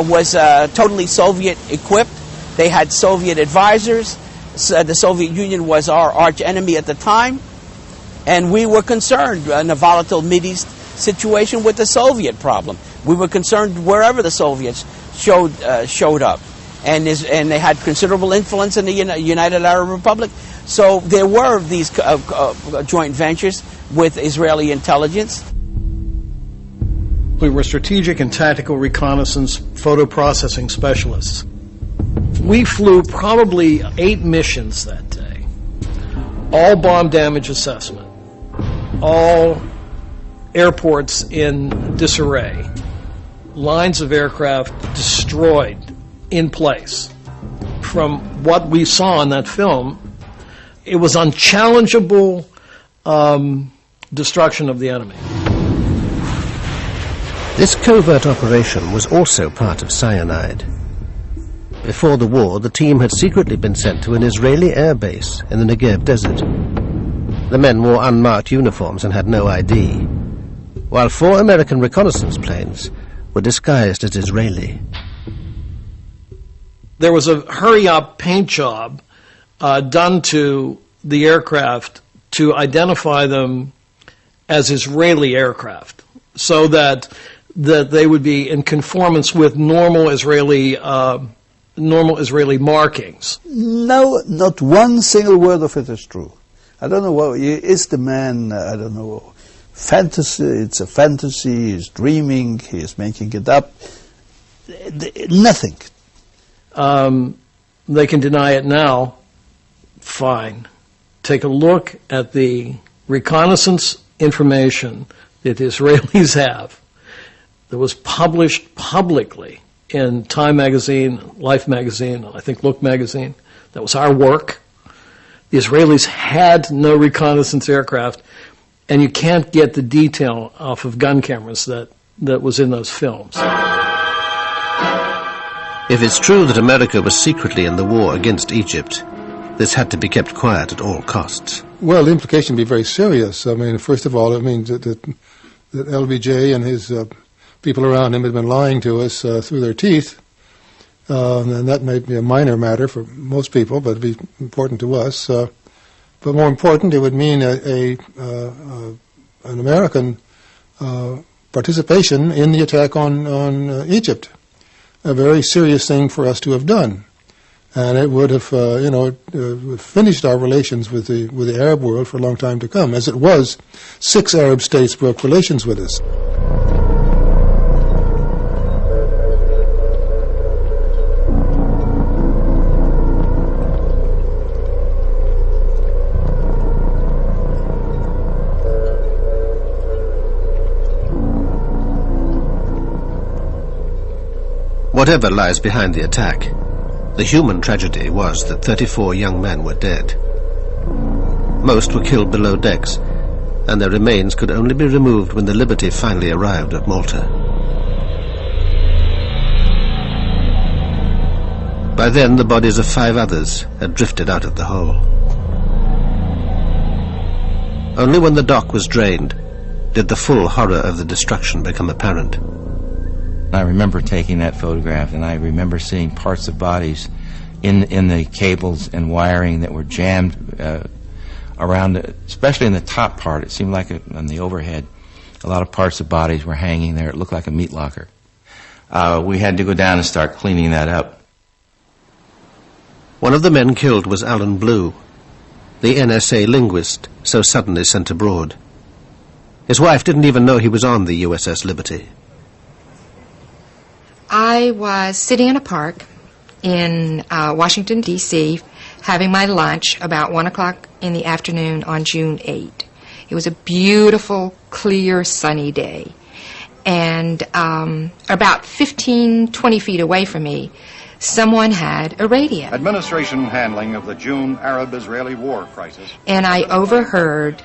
was totally Soviet equipped. They had Soviet advisors. The Soviet Union was our arch enemy at the time. And we were concerned in a volatile Mideast situation with the Soviet problem. We were concerned wherever the Soviets showed up. And they had considerable influence in the United Arab Republic. So there were these joint ventures with Israeli intelligence. We were strategic and tactical reconnaissance photo processing specialists. We flew probably 8 missions that day. All bomb damage assessment. All airports in disarray. Lines of aircraft destroyed in place. From what we saw in that film, it was unchallengeable destruction of the enemy. This covert operation was also part of cyanide. Before the war, the team had secretly been sent to an Israeli air base in the Negev desert. The men wore unmarked uniforms and had no ID, while 4 American reconnaissance planes were disguised as Israeli. There was a hurry-up paint job done to the aircraft to identify them as Israeli aircraft, so that they would be in conformance with normal Israeli markings. No, not one single word of it is true. I don't know what is the man. I don't know. Fantasy. It's a fantasy. He's dreaming. He's making it up. Nothing. They can deny it now. Fine. Take a look at the reconnaissance information that the Israelis have that was published publicly in Time magazine, Life magazine, I think Look magazine. That was our work. The Israelis had no reconnaissance aircraft, and you can't get the detail off of gun cameras that was in those films. If it's true that America was secretly in the war against Egypt, this had to be kept quiet at all costs. Well, the implication would be very serious. I mean, first of all, it means that LBJ and his people around him had been lying to us through their teeth. And that may be a minor matter for most people, but it would be important to us. But more important, it would mean an American participation in the attack on Egypt. A very serious thing for us to have done. And it would have, finished our relations with the Arab world for a long time to come. As it was, 6 Arab states broke relations with us. Whatever lies behind the attack, the human tragedy was that 34 young men were dead. Most were killed below decks, and their remains could only be removed when the Liberty finally arrived at Malta. By then, the bodies of 5 others had drifted out of the hole. Only when the dock was drained did the full horror of the destruction become apparent. I remember taking that photograph, and I remember seeing parts of bodies in the cables and wiring that were jammed around, especially in the top part. It seemed like on the overhead, a lot of parts of bodies were hanging there. It looked like a meat locker. We had to go down and start cleaning that up. One of the men killed was Alan Blue, the NSA linguist so suddenly sent abroad. His wife didn't even know he was on the USS Liberty. I was sitting in a park in Washington, D.C., having my lunch about 1 o'clock in the afternoon on June 8. It was a beautiful, clear, sunny day. And about 15-20 feet away from me, someone had a radio. Administration handling of the June Arab-Israeli war crisis. And I overheard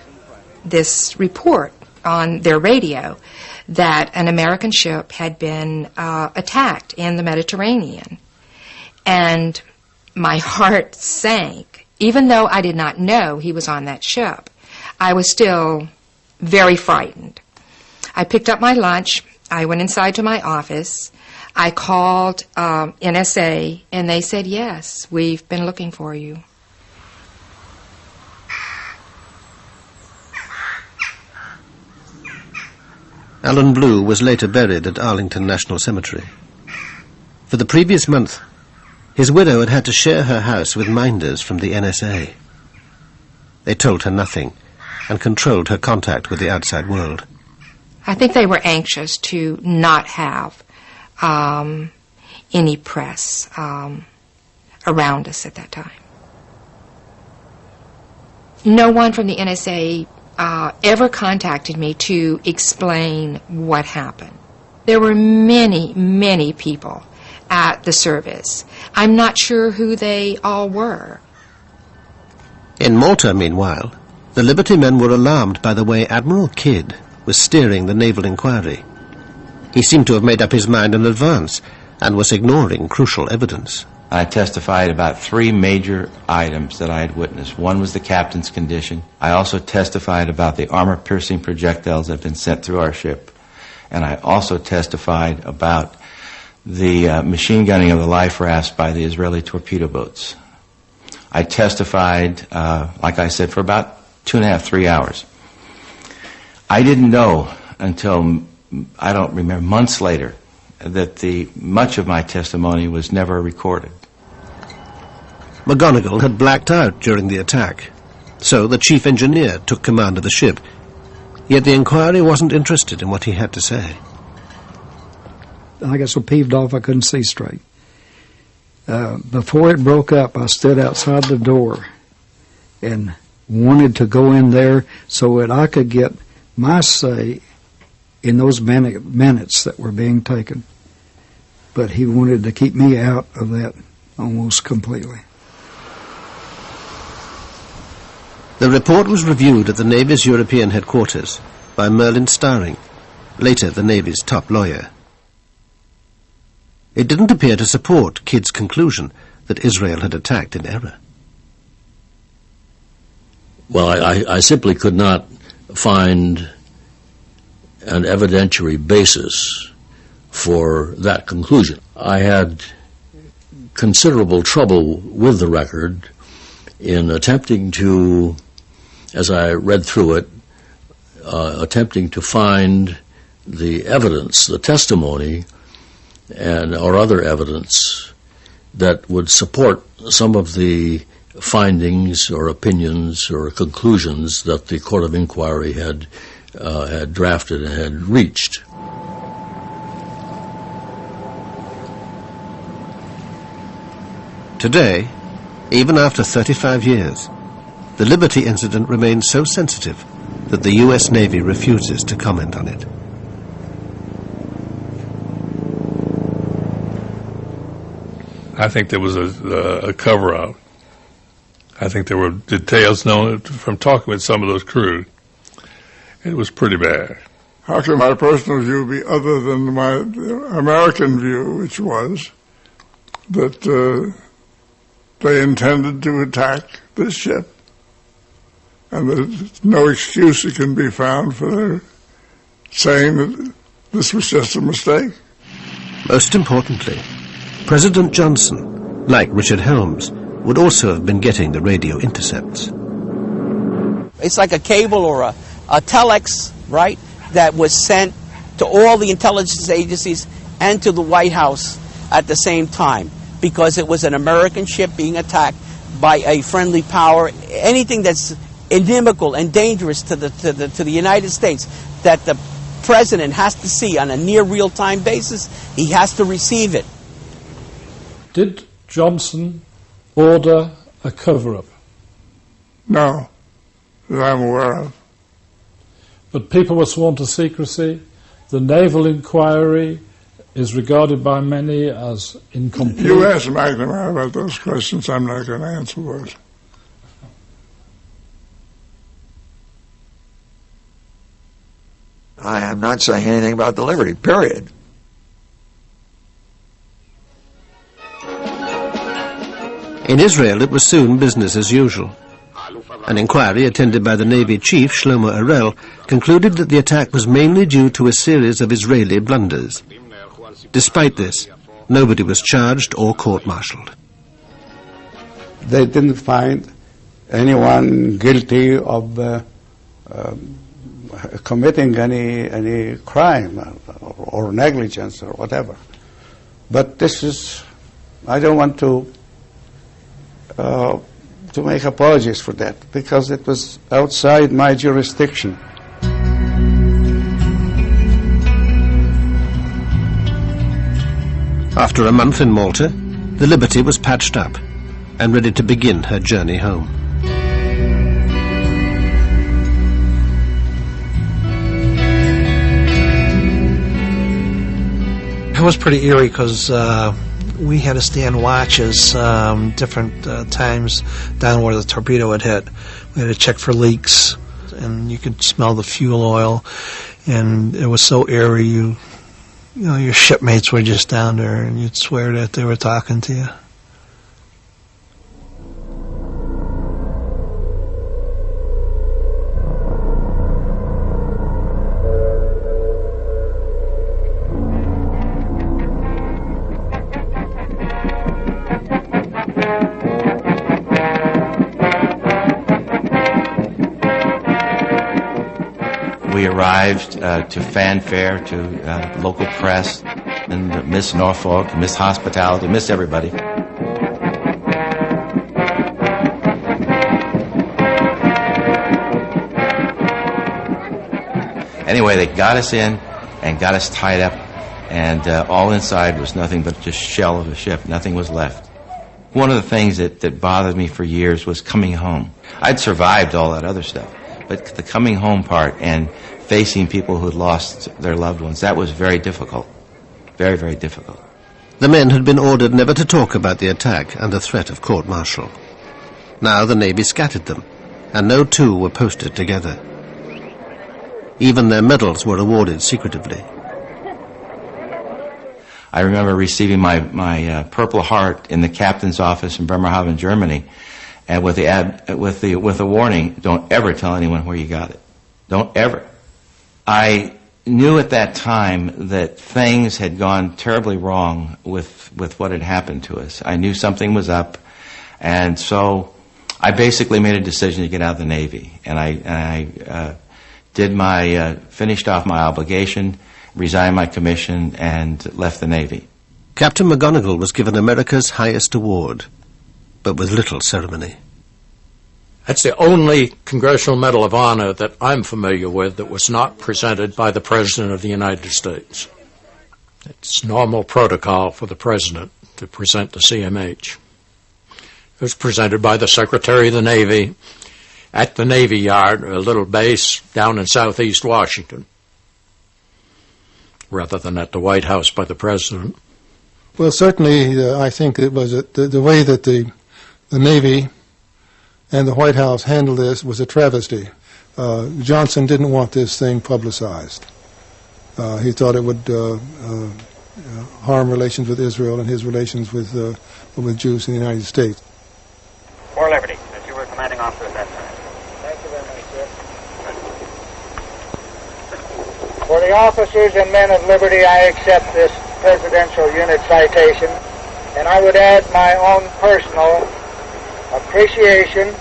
this report on their radio that an American ship had been attacked in the Mediterranean. And my heart sank. Even though I did not know he was on that ship, I was still very frightened. I picked up my lunch. I went inside to my office. I called NSA, and they said, yes, we've been looking for you. Alan Blue was later buried at Arlington National Cemetery. For the previous month, his widow had had to share her house with minders from the NSA. They told her nothing and controlled her contact with the outside world. I think they were anxious to not have any press around us at that time. No one from the NSA ever contacted me to explain what happened. There were many, many people at the service. I'm not sure who they all were. In Malta, meanwhile, the Liberty men were alarmed by the way Admiral Kidd was steering the naval inquiry. He seemed to have made up his mind in advance and was ignoring crucial evidence. I testified about 3 major items that I had witnessed. One was the captain's condition. I also testified about the armor-piercing projectiles that had been sent through our ship. And I also testified about the machine gunning of the life rafts by the Israeli torpedo boats. I testified, like I said, for about 2.5, 3 hours. I didn't know until, I don't remember, months later, that much of my testimony was never recorded. McGonigal had blacked out during the attack, so the chief engineer took command of the ship. Yet the inquiry wasn't interested in what he had to say. I got so peeved off I couldn't see straight. Before it broke up, I stood outside the door and wanted to go in there so that I could get my say in those minutes that were being taken. But he wanted to keep me out of that almost completely. The report was reviewed at the Navy's European headquarters by Merlin Starring, later the Navy's top lawyer. It didn't appear to support Kidd's conclusion that Israel had attacked in error. Well, I simply could not find an evidentiary basis for that conclusion. I had considerable trouble with the record in attempting to, as I read through it, attempting to find the evidence, the testimony, or other evidence that would support some of the findings or opinions or conclusions that the Court of Inquiry had drafted and had reached. Today, even after 35 years, the Liberty incident remains so sensitive that the U.S. Navy refuses to comment on it. I think there was a cover-up. I think there were details known from talking with some of those crew. It was pretty bad. How can my personal view be other than my American view, which was that they intended to attack this ship, and there's no excuse that can be found for their saying that this was just a mistake? Most importantly, President Johnson, like Richard Helms, would also have been getting the radio intercepts. It's like a cable or a telex, right, that was sent to all the intelligence agencies and to the White House at the same time, because it was an American ship being attacked by a friendly power. Anything that's inimical and dangerous to the United States that the president has to see on a near real-time basis, he has to receive it. Did Johnson order a cover-up? No, that I'm aware of. But people were sworn to secrecy. The naval inquiry is regarded by many as incomplete. You ask McNamara about those questions. I'm not going to answer those. I am not saying anything about the Liberty, period. In Israel, it was soon business as usual. An inquiry attended by the Navy Chief, Shlomo Arel, concluded that the attack was mainly due to a series of Israeli blunders. Despite this, nobody was charged or court-martialed. They didn't find anyone guilty of committing any crime or negligence or whatever. But this is, I don't want to make apologies for that, because it was outside my jurisdiction. After a month in Malta, the Liberty was patched up and ready to begin her journey home. It was pretty eerie because we had to stand watches different times down where the torpedo had hit. We had to check for leaks, and you could smell the fuel oil, and it was so eerie. You know, your shipmates were just down there, and you'd swear that they were talking to you. We arrived to fanfare, to local press, and Miss Norfolk, Miss Hospitality, Miss everybody. Anyway, they got us in and got us tied up, and all inside was nothing but just shell of a ship. Nothing was left. One of the things that bothered me for years was coming home. I'd survived all that other stuff, but the coming home part and facing people who had lost their loved ones, that was very difficult. Very, very difficult. The men had been ordered never to talk about the attack under threat of court-martial. Now the Navy scattered them, and no two were posted together. Even their medals were awarded secretively. I remember receiving my Purple Heart in the captain's office in Bremerhaven, Germany, and with the warning, don't ever tell anyone where you got it. Don't ever. I knew at that time that things had gone terribly wrong with what had happened to us. I knew something was up, and so I basically made a decision to get out of the Navy, and I finished off my obligation, resigned my commission, and left the Navy. Captain McGonigal was given America's highest award, but with little ceremony. That's the only Congressional Medal of Honor that I'm familiar with that was not presented by the President of the United States. It's normal protocol for the President to present the CMH. It was presented by the Secretary of the Navy at the Navy Yard, a little base down in southeast Washington, rather than at the White House by the President. Well, certainly, I think it was the way that the Navy and the White House handled this was a travesty. Johnson didn't want this thing publicized. He thought it would harm relations with Israel and his relations with Jews in the United States. For Liberty, as you were commanding officer at that time. Thank you very much, sir. For the officers and men of Liberty, I accept this Presidential Unit citation, and I would add my own personal appreciation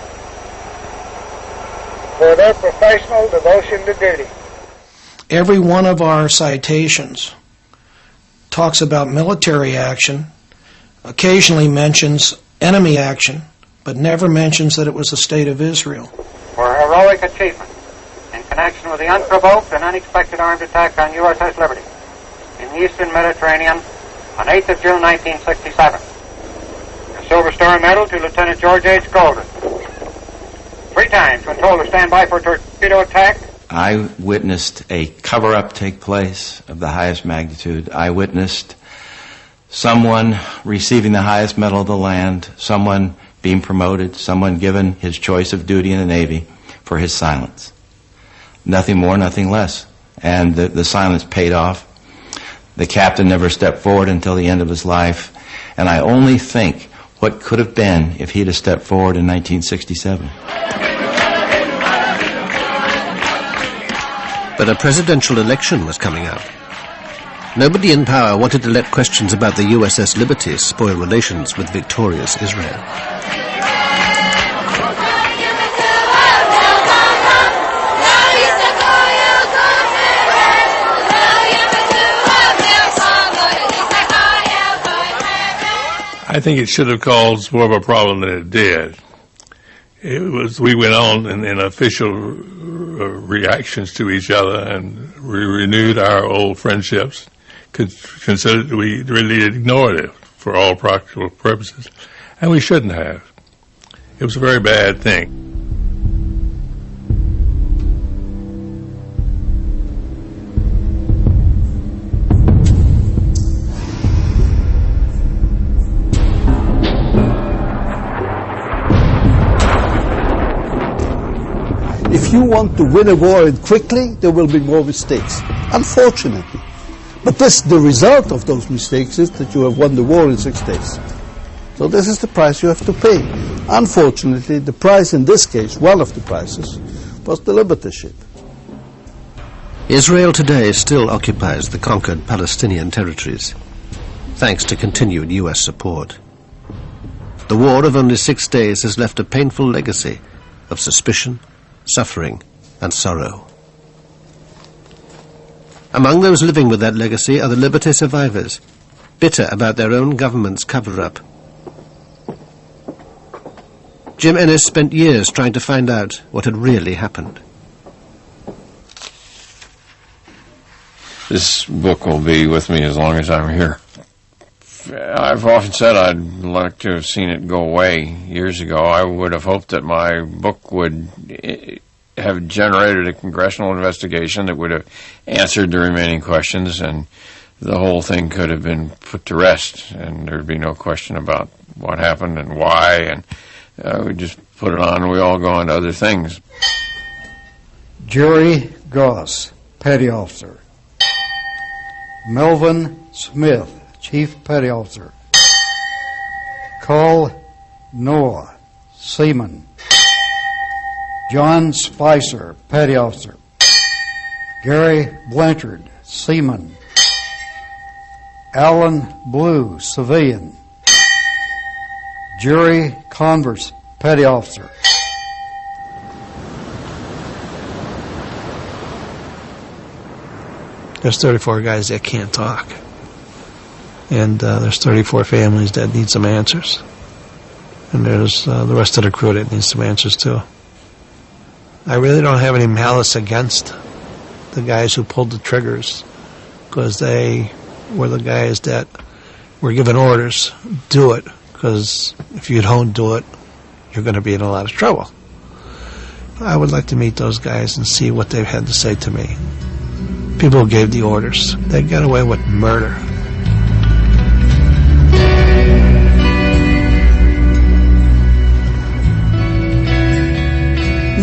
for their professional devotion to duty. Every one of our citations talks about military action, occasionally mentions enemy action, but never mentions that it was the State of Israel. For heroic achievement in connection with the unprovoked and unexpected armed attack on USS Liberty in the Eastern Mediterranean on 8th of June, 1967. A Silver Star Medal to Lieutenant George H. Golden. 3 times when told to stand by for torpedo attack. I witnessed a cover-up take place of the highest magnitude. I witnessed someone receiving the highest medal of the land, someone being promoted, someone given his choice of duty in the Navy for his silence. Nothing more, nothing less. And the silence paid off. The captain never stepped forward until the end of his life. And I only think what could have been if he'd have stepped forward in 1967. But a presidential election was coming up. Nobody in power wanted to let questions about the USS Liberty spoil relations with victorious Israel. I think it should have caused more of a problem than it did. We went on in official reactions to each other, and we renewed our old friendships. Considered we really ignored it for all practical purposes, and we shouldn't have. It was a very bad thing. If you want to win a war quickly, there will be more mistakes, unfortunately. But the result of those mistakes is that you have won the war in 6 days. So this is the price you have to pay. Unfortunately, the price in this case, one of the prices, was the Liberty ship. Israel today still occupies the conquered Palestinian territories, thanks to continued U.S. support. The war of only 6 days has left a painful legacy of suspicion, suffering, and sorrow. Among those living with that legacy are the Liberty survivors, bitter about their own government's cover-up. Jim Ennis spent years trying to find out what had really happened. This book will be with me as long as I'm here. I've often said I'd like to have seen it go away years ago. I would have hoped that my book would have generated a congressional investigation that would have answered the remaining questions, and the whole thing could have been put to rest, and there'd be no question about what happened and why, and we just put it on and we all go on to other things. Jerry Goss, Petty Officer. Melvin Smith, Chief Petty Officer. Carl Noah, Seaman. John Spicer, Petty Officer. Gary Blanchard, Seaman. Alan Blue, Civilian. Jerry Converse, Petty Officer. There's 34 guys that can't talk. And there's 34 families that need some answers. And there's the rest of the crew that needs some answers too. I really don't have any malice against the guys who pulled the triggers, because they were the guys that were given orders, do it, because if you don't do it, you're going to be in a lot of trouble. I would like to meet those guys and see what they've had to say to me. People who gave the orders, they got away with murder.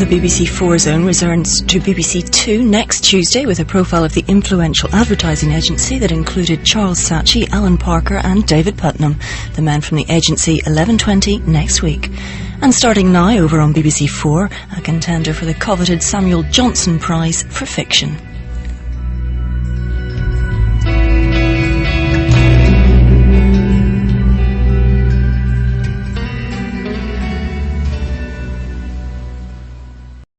The BBC 4 Zone returns to BBC 2 next Tuesday with a profile of the influential advertising agency that included Charles Saatchi, Alan Parker and David Putnam, the men from the agency 11:20 next week. And starting now over on BBC 4, a contender for the coveted Samuel Johnson Prize for Fiction.